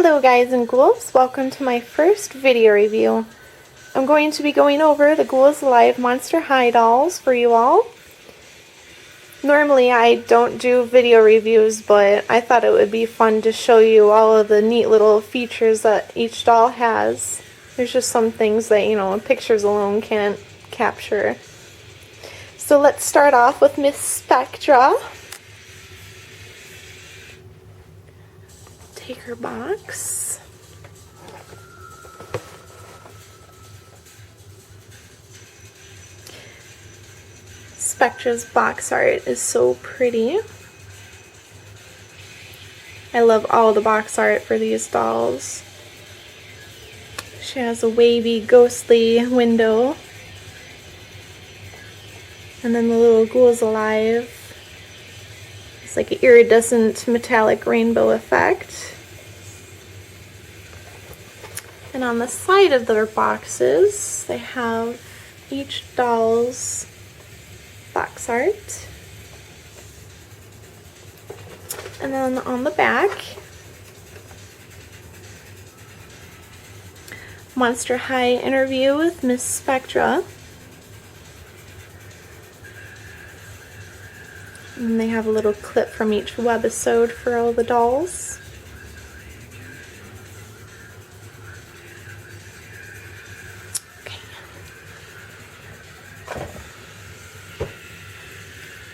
Hello guys and ghouls, welcome to my first video review. I'm going to be going over the Ghouls Alive Monster High dolls for you all. Normally I don't do video reviews, but I thought it would be fun to show you all of the neat little features that each doll has. There's just some things that, pictures alone can't capture. So let's start off with Miss Spectra. Take her box. Spectra's box art is so pretty. I love all the box art for these dolls. She has a wavy, ghostly window. And then the little Ghouls Alive. It's like an iridescent metallic rainbow effect. And on the side of their boxes, they have each doll's box art. And then on the back, Monster High interview with Miss Spectra. And they have a little clip from each webisode for all the dolls.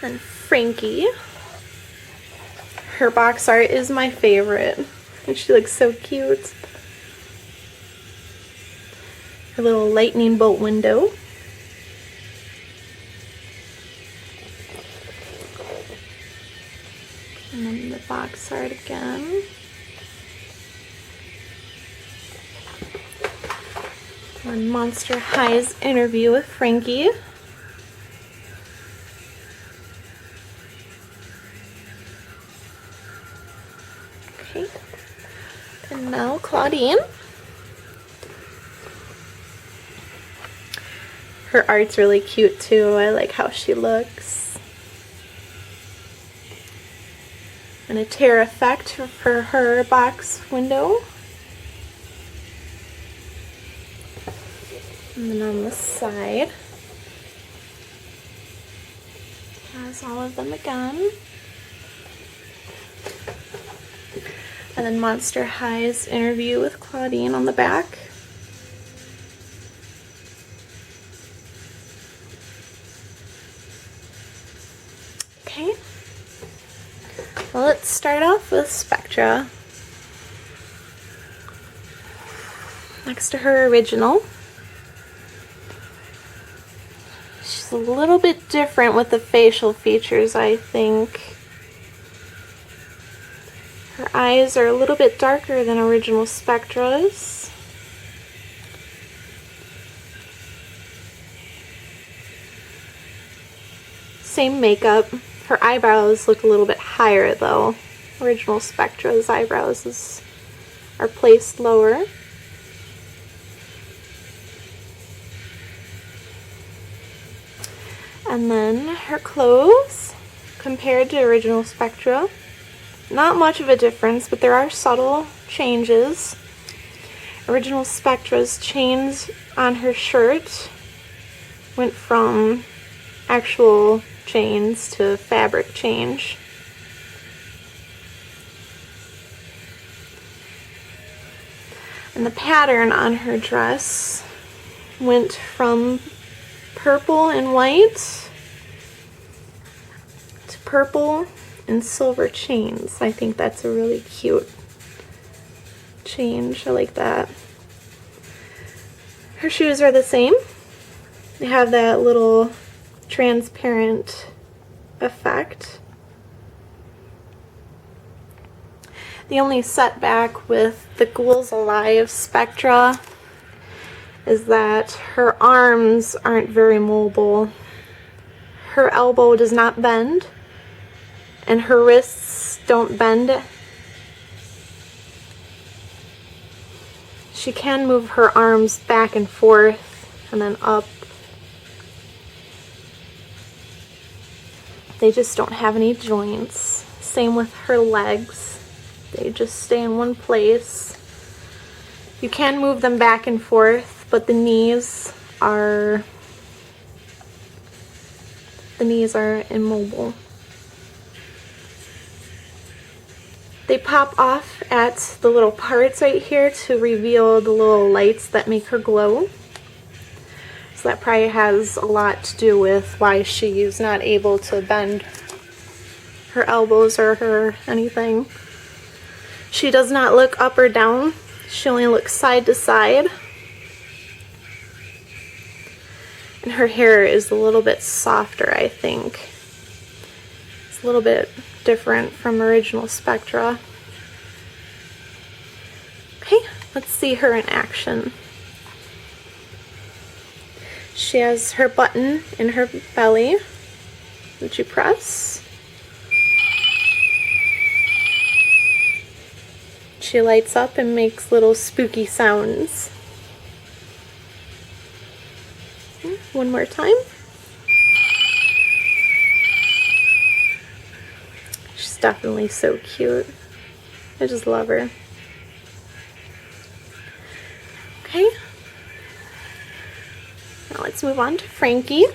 And Frankie. Her box art is my favorite. And she looks so cute. Her little lightning bolt window. And then the box art again. And Monster High's interview with Frankie. Okay. And now Clawdeen. Her art's really cute too. I like how she looks. And a tear effect for her box window. And then on the side, has all of them again. And then Monster High's interview with Clawdeen on the back. Okay. Well, let's start off with Spectra. Next to her original. She's a little bit different with the facial features, I think. Her eyes are a little bit darker than original Spectra's. Same makeup. Her eyebrows look a little bit higher though. Original Spectra's eyebrows are placed lower. And then her clothes, compared to original Spectra, not much of a difference, but there are subtle changes. Original Spectra's chains on her shirt went from actual chains to fabric change. And the pattern on her dress went from purple and white to purple and silver chains. I think that's a really cute change. I like that. Her shoes are the same. They have that little transparent effect. The only setback with the Ghouls Alive Spectra is that her arms aren't very mobile. Her elbow does not bend, and her wrists don't bend. She can move her arms back and forth and then up. They just don't have any joints. Same with her legs. They just stay in one place. You can move them back and forth, but the knees are immobile. They pop off at the little parts right here to reveal the little lights that make her glow. So that probably has a lot to do with why she's not able to bend her elbows or her anything. She does not look up or down. She only looks side to side. And her hair is a little bit softer, I think. It's a little bit different from original Spectra. Okay, let's see her in action. She has her button in her belly that you press. She lights up and makes little spooky sounds. One more time. She's definitely so cute. I just love her. Okay. Now let's move on to Frankie.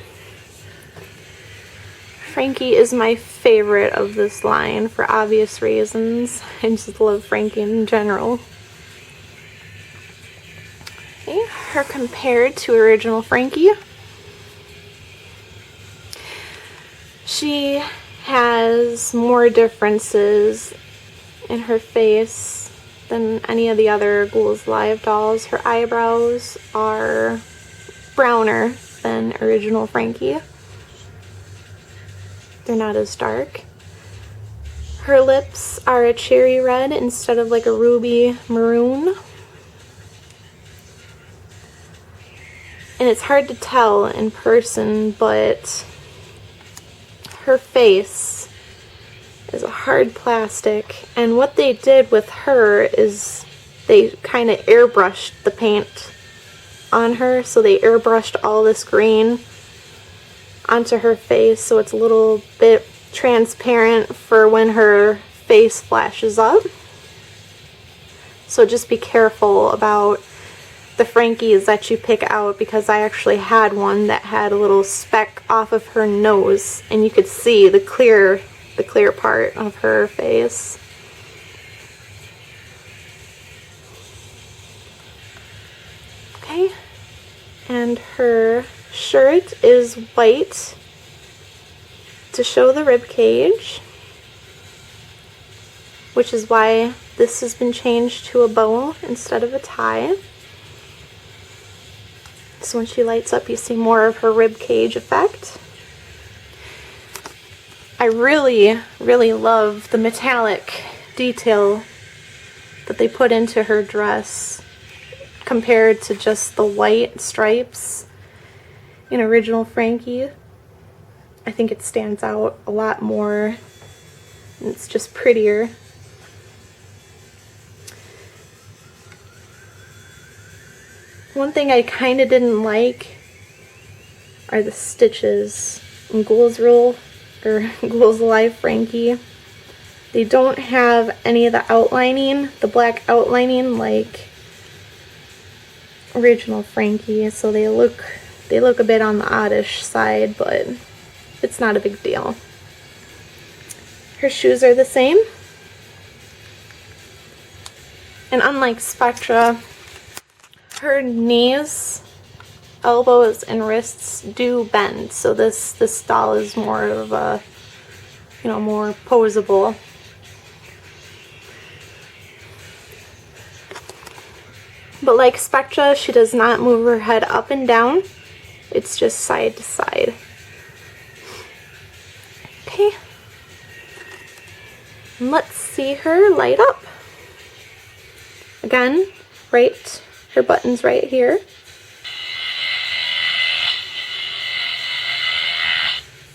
Frankie is my favorite of this line for obvious reasons. I just love Frankie in general. Okay, her compared to original Frankie. She has more differences in her face than any of the other Ghouls Alive dolls. Her eyebrows are browner than original Frankie. They're not as dark. Her lips are a cherry red instead of like a ruby maroon. And it's hard to tell in person, but her face is a hard plastic. And what they did with her is they kind of airbrushed the paint on her. So they airbrushed all this green onto her face, so it's a little bit transparent for when her face flashes up. So just be careful about the Frankies that you pick out, because I actually had one that had a little speck off of her nose and you could see the clear part of her face. Okay, and her shirt is white to show the rib cage, which is why this has been changed to a bow instead of a tie. So when she lights up, you see more of her rib cage effect. I really, really love the metallic detail that they put into her dress compared to just the white stripes in original Frankie. I think it stands out a lot more. It's just prettier. One thing I kind of didn't like are the stitches in Ghouls Alive Frankie. They don't have any of the outlining, the black outlining like original Frankie, so they look a bit on the oddish side, but it's not a big deal. Her shoes are the same. And unlike Spectra, her knees, elbows, and wrists do bend, so this doll is more of a, more posable. But like Spectra, she does not move her head up and down. It's just side to side. Okay. And let's see her light up. Again, her button's right here.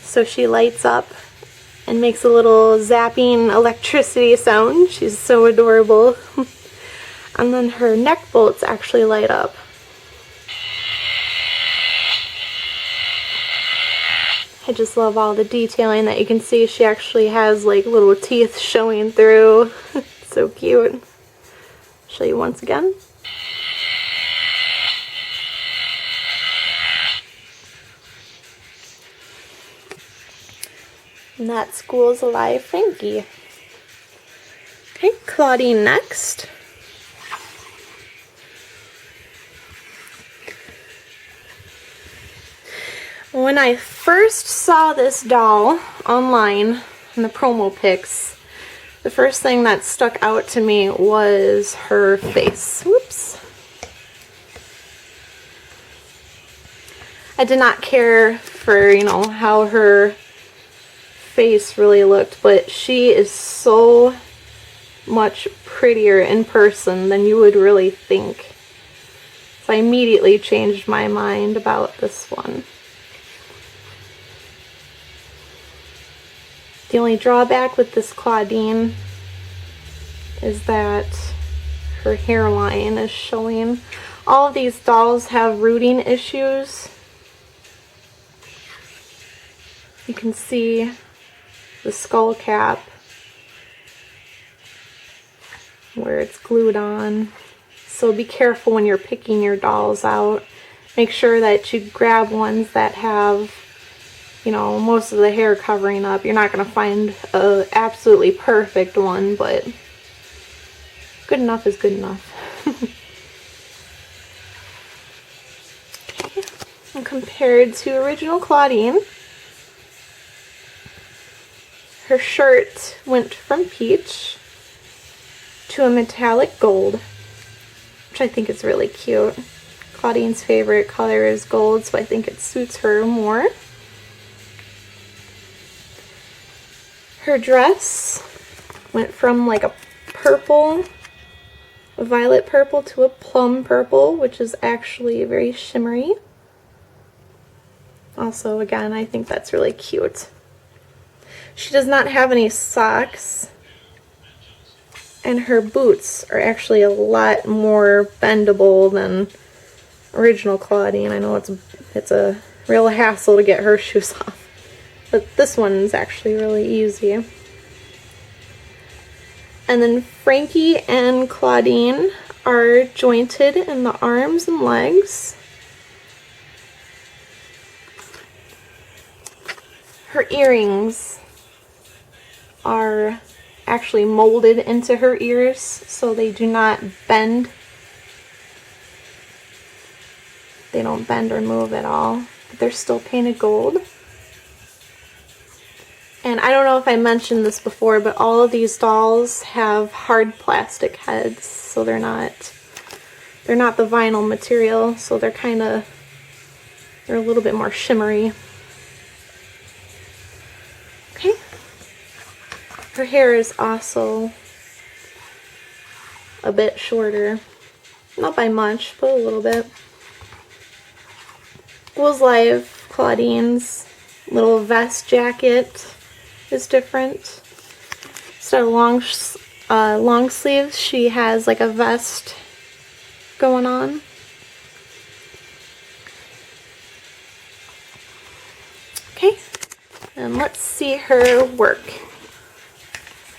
So she lights up and makes a little zapping electricity sound. She's so adorable. And then her neck bolts actually light up. I just love all the detailing that you can see. She actually has like little teeth showing through. It's So cute. Show you once again. And that's Ghouls Alive Frankie. Okay, Clawdeen next. When I first saw this doll online in the promo pics, the first thing that stuck out to me was her face. Whoops. I did not care for, you know, how her face really looked, but she is so much prettier in person than you would really think. So I immediately changed my mind about this one. The only drawback with this Clawdeen is that her hairline is showing. All of these dolls have rooting issues. You can see the skull cap where it's glued on. So be careful when you're picking your dolls out. Make sure that you grab ones that have, you know, most of the hair covering up. You're not going to find a absolutely perfect one, but good enough is good enough. Okay. And compared to original Clawdeen, her shirt went from peach to a metallic gold, which I think is really cute. Clawdeen's favorite color is gold, so I think it suits her more. Her dress went from like a purple, a violet purple, to a plum purple, which is actually very shimmery. Also, again, I think that's really cute. She does not have any socks, and her boots are actually a lot more bendable than original Clawdeen. I know it's a real hassle to get her shoes off. But this one's actually really easy. And then Frankie and Clawdeen are jointed in the arms and legs. Her earrings are actually molded into her ears, so they do not bend. They don't bend or move at all, but they're still painted gold. And I don't know if I mentioned this before, but all of these dolls have hard plastic heads, so they're not the vinyl material, so they're a little bit more shimmery. Okay. Her hair is also a bit shorter. Not by much, but a little bit. Ghouls Alive Clawdeen's little vest jacket is different. Instead of long sleeves, she has like a vest going on. Okay, and let's see her work.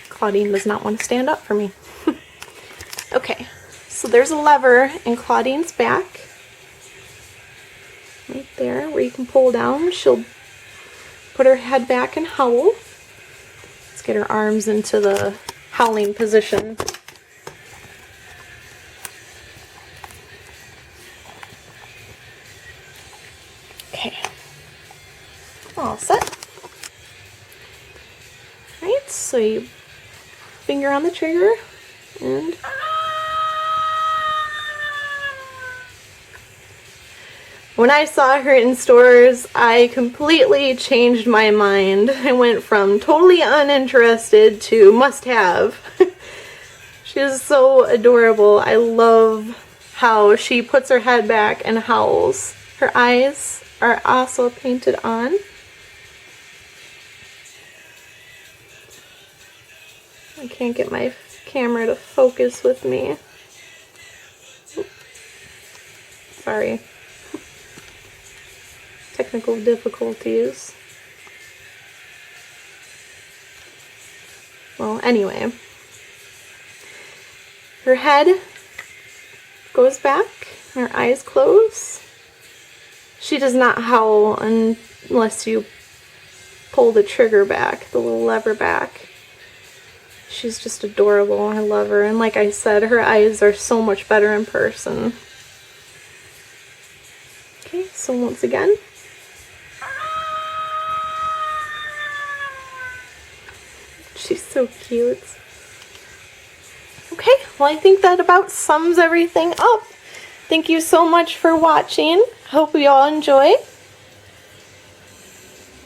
Clawdeen does not want to stand up for me. Okay, so there's a lever in Clawdeen's back. Right there, where you can pull down. She'll put her head back and howl. Let's get her arms into the howling position. Okay. All set. Alright, so you finger on the trigger and when I saw her in stores, I completely changed my mind. I went from totally uninterested to must-have. She is so adorable. I love how she puts her head back and howls. Her eyes are also painted on. I can't get my camera to focus with me. Sorry. Technical difficulties. Well, anyway. Her head goes back, her eyes close. She does not howl unless you pull the trigger back, the little lever back. She's just adorable. I love her. And like I said, her eyes are so much better in person. Okay, so once again. She's so cute. Okay, well, I think that about sums everything up. Thank you so much for watching. Hope you all enjoy.